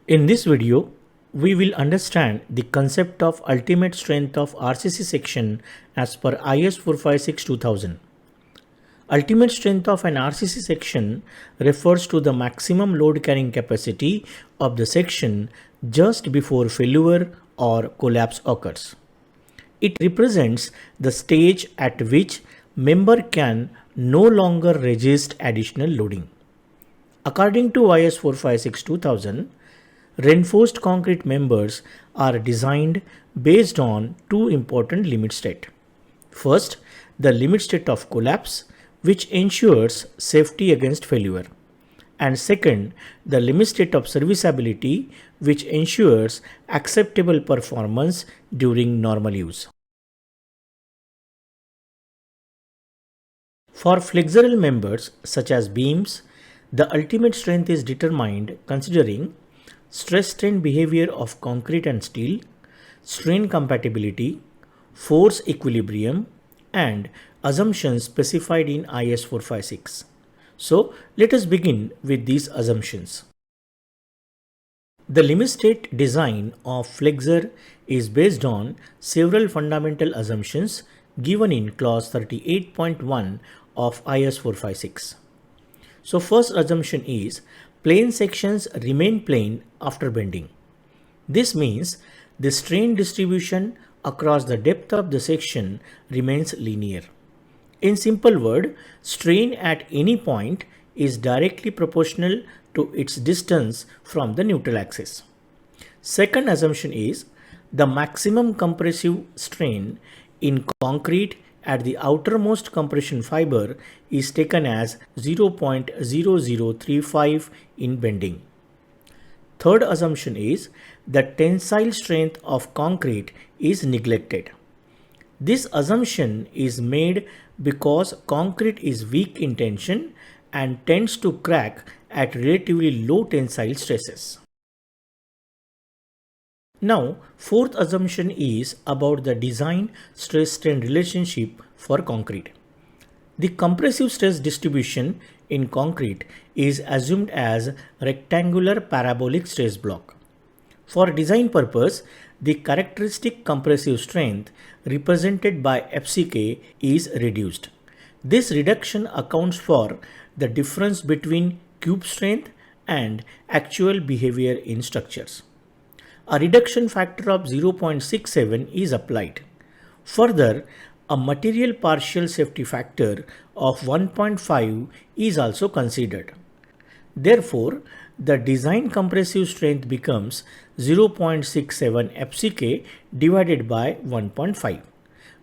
In this video, we will understand the concept of ultimate strength of RCC section as per IS 456-2000. Ultimate strength of an RCC section refers to the maximum load carrying capacity of the section just before failure or collapse occurs. It represents the stage at which member can no longer resist additional loading. According to IS 456-2000, reinforced concrete members are designed based on two important limit states. First, the limit state of collapse, which ensures safety against failure. And second, the limit state of serviceability, which ensures acceptable performance during normal use. For flexural members such as beams, the ultimate strength is determined considering stress-strain behavior of concrete and steel, strain compatibility, force equilibrium, and assumptions specified in IS 456. So, let us begin with these assumptions. The limit state design of flexure is based on several fundamental assumptions given in clause 38.1 of IS 456. So, first assumption is plane sections remain plane after bending. This means the strain distribution across the depth of the section remains linear. In simple word, strain at any point is directly proportional to its distance from the neutral axis. Second assumption is the maximum compressive strain in concrete at the outermost compression fiber is taken as 0.0035 in bending. Third assumption is the tensile strength of concrete is neglected. This assumption is made because concrete is weak in tension and tends to crack at relatively low tensile stresses. Now, fourth assumption is about the design stress-strain relationship for concrete. The compressive stress distribution in concrete is assumed as rectangular parabolic stress block. For design purpose, the characteristic compressive strength represented by FCK is reduced. This reduction accounts for the difference between cube strength and actual behavior in structures. A reduction factor of 0.67 is applied. Further, a material partial safety factor of 1.5 is also considered. Therefore, the design compressive strength becomes 0.67 FCK divided by 1.5,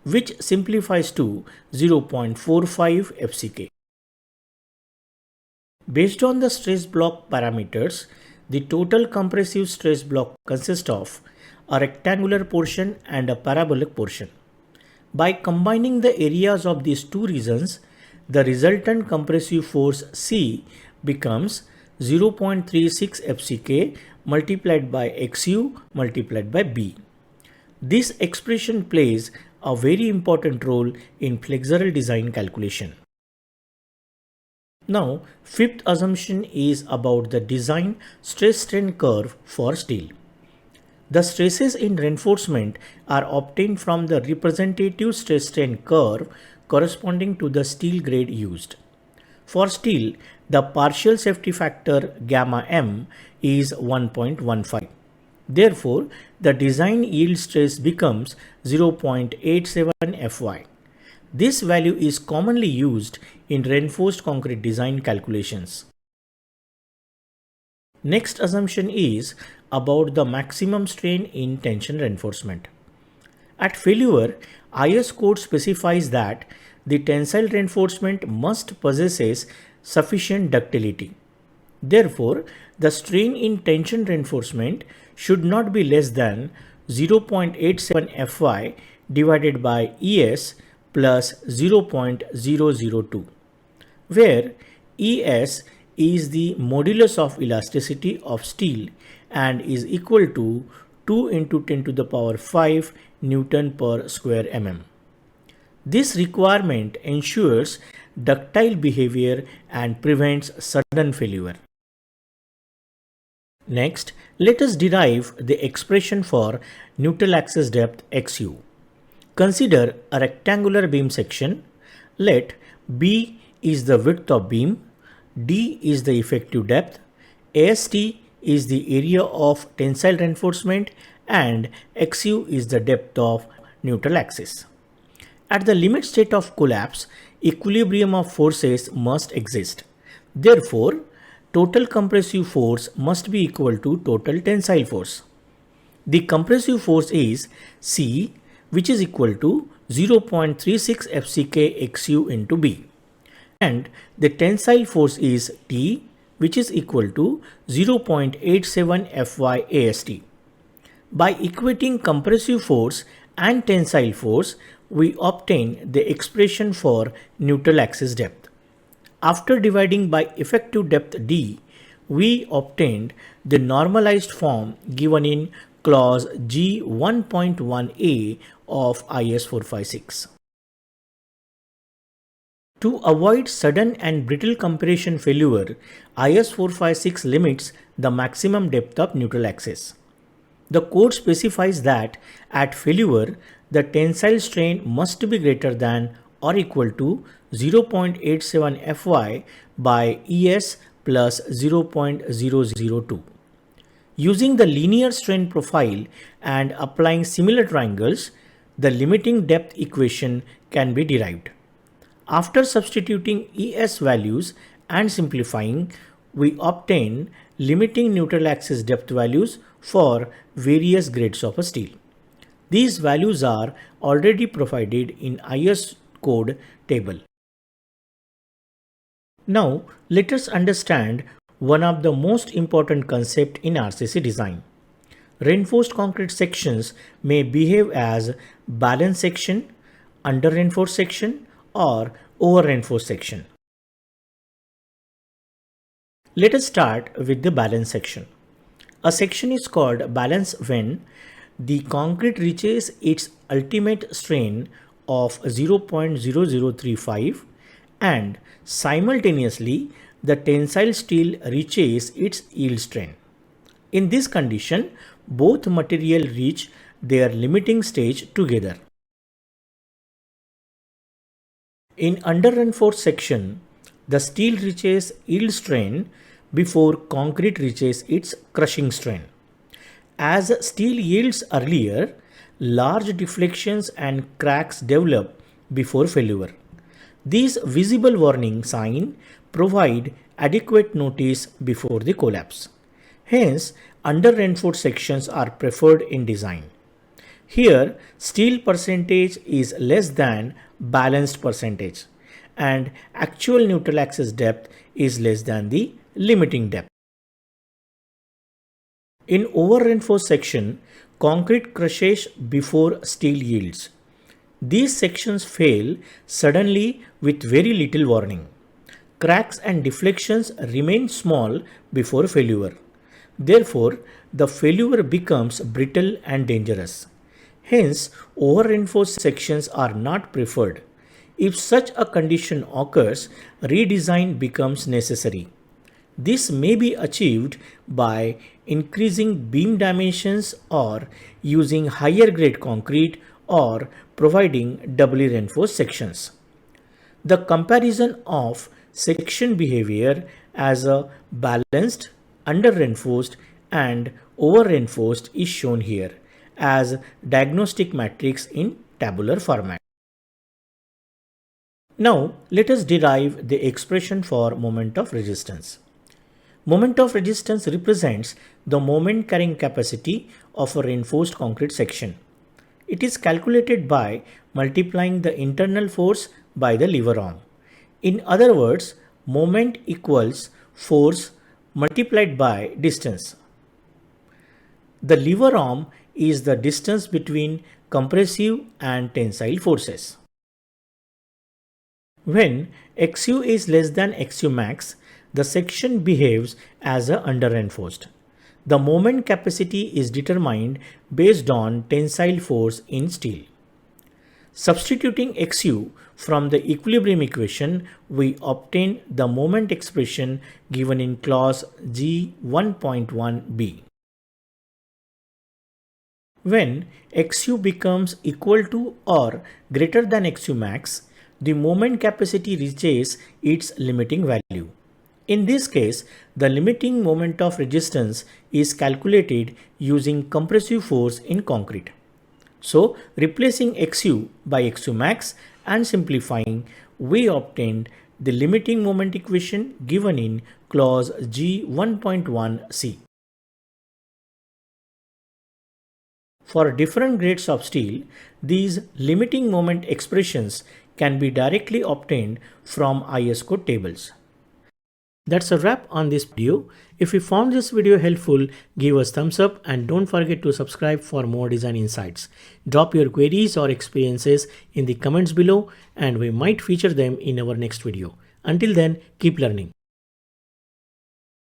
which simplifies to 0.45 FCK. Based on the stress block parameters, the total compressive stress block consists of a rectangular portion and a parabolic portion. By combining the areas of these two regions, the resultant compressive force C becomes 0.36 FCK multiplied by XU multiplied by B. This expression plays a very important role in flexural design calculation. Now, fifth assumption is about the design stress-strain curve for steel. The stresses in reinforcement are obtained from the representative stress-strain curve corresponding to the steel grade used. For steel, the partial safety factor gamma m is 1.15. Therefore, the design yield stress becomes 0.87 Fy. This value is commonly used in reinforced concrete design calculations. Next assumption is about the maximum strain in tension reinforcement. At failure, IS code specifies that the tensile reinforcement must possess sufficient ductility. Therefore, the strain in tension reinforcement should not be less than 0.87 Fy divided by ES plus 0.002, where ES is the modulus of elasticity of steel and is equal to 2 into 10 to the power 5 Newton per square mm. This requirement ensures ductile behavior and prevents sudden failure. Next, let us derive the expression for neutral axis depth XU. Consider a rectangular beam section. Let B is the width of beam, D is the effective depth, AST is the area of tensile reinforcement, and XU is the depth of neutral axis. At the limit state of collapse, equilibrium of forces must exist. Therefore, total compressive force must be equal to total tensile force. The compressive force is C, which is equal to 0.36 FCK XU into B. And the tensile force is T, which is equal to 0.87 Fy AST. By equating compressive force and tensile force, we obtain the expression for neutral axis depth. After dividing by effective depth D, we obtained the normalized form given in clause G 1.1a of IS 456. To avoid sudden and brittle compression failure, IS 456 limits the maximum depth of neutral axis. The code specifies that at failure, the tensile strain must be greater than or equal to 0.87 Fy by ES plus 0.002. Using the linear strain profile and applying similar triangles, the limiting depth equation can be derived. After substituting ES values and simplifying, we obtain limiting neutral axis depth values for various grades of a steel. These values are already provided in IS code table. Now, let us understand one of the most important concepts in RCC design. Reinforced concrete sections may behave as balanced section, under reinforced section, or over reinforced section. Let us start with the balanced section. A section is called balanced when the concrete reaches its ultimate strain of 0.0035 and simultaneously the tensile steel reaches its yield strain. In this condition, both material reach their limiting stage together. In under reinforced section, the steel reaches yield strain before concrete reaches its crushing strain. As steel yields earlier, large deflections and cracks develop before failure. These visible warning signs provide adequate notice before the collapse. Hence, under reinforced sections are preferred in design. Here, steel percentage is less than balanced percentage and actual neutral axis depth is less than the limiting depth. In over reinforced section, concrete crushes before steel yields. These sections fail suddenly with very little warning. Cracks and deflections remain small before failure. Therefore, the failure becomes brittle and dangerous. Hence, over reinforced sections are not preferred. If such a condition occurs, redesign becomes necessary. This may be achieved by increasing beam dimensions or using higher grade concrete or providing doubly reinforced sections. The comparison of section behavior as a balanced, under reinforced and over reinforced is shown here as diagnostic matrix in tabular format. Now let us derive the expression for moment of resistance. Moment of resistance represents the moment carrying capacity of a reinforced concrete section. It is calculated by multiplying the internal force by the lever arm. In other words, moment equals force multiplied by distance. The lever arm is the distance between compressive and tensile forces. When XU is less than XU max, the section behaves as a under reinforced. The moment capacity is determined based on tensile force in steel. Substituting xu from the equilibrium equation, we obtain the moment expression given in clause G1.1b. When xu becomes equal to or greater than xu max, the moment capacity reaches its limiting value. In this case, the limiting moment of resistance is calculated using compressive force in concrete. So, replacing xu by xu max and simplifying, we obtained the limiting moment equation given in clause G1.1c. For different grades of steel, these limiting moment expressions can be directly obtained from IS code tables. That's a wrap on this video. If you found this video helpful, give us thumbs up and don't forget to subscribe for more design insights. Drop your queries or experiences in the comments below and we might feature them in our next video. Until then, keep learning.